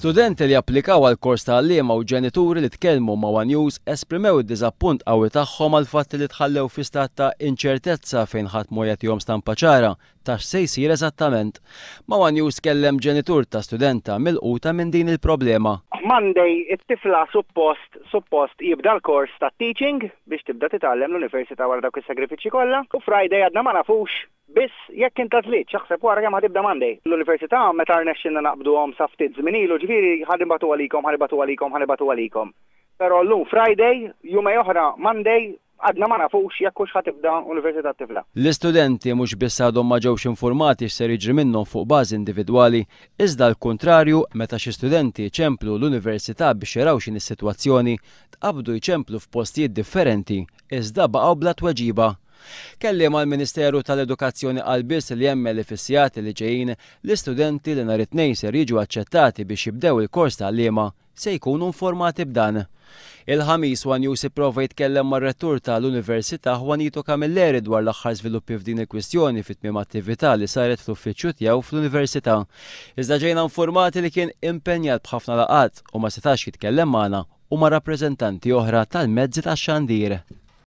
Studenti li applikaw għall-kors tal-għalliema u ġenituri li tkellmu ma' One News esprimew id-diżappunt qawwi tagħhom għal fatt li tħallew fi stat ta' inċertezza fejn ħadd mhu jagħtihom stampa ċara ta' x'se jsir eżattament. Ma' One News kellem ġenitur ta' studenta milquta minn din il-problema. Monday it-tifla suppost jibda l-kors ta' teaching biex tibda titgħallem l-universita wara dawk is-sagrifiċċji kollha. U Friday għadna ma nafux biss jekk inta tliet x'aħseb wara kemm ħatibda Monday. L-università meta rnexxinna naqbduhom sa ftit żmien ilu ġifieri ħadibatu għalikom. Però llum Friday jumej oħra Monday għadna ma nafux jekk hux ħatibda università t-tifla. L-istudenti mhux biss għadhom ma ġewx informati x'ser jiġri minnhom fuq bażi individwali, iżda l-kuntrarju meta xi studenti ċemplu l-università biex jaraw x'in is-sitwazzjoni tqabdu jċemplu f'postijiet differenti iżda baqgħu bla tweġiba. Kelliem mal-Ministeru tal-Edukazzjoni qal biss li hemm l-ifissjati li ġejjin l-istudenti li nhar it-Tnejn ser jiġu accettati biex jibdew il-kors tal-għalliema se jkunu informati b'dan. Il-ħamis One News ipprova jitkellem mar-rettur tal-Università Juanito Camilleri dwar l-aħħar żviluppi f'din il-kwistjoni fit-tmiem attività li saret fl-uffiċċju tiegħu fl-Università. Iżda ġejna informati li kien impenjat b'ħafna laqgħat u ma setax jitkellem magħna u ma' rappreżentanti oħra tal-mezzi tax-xandir.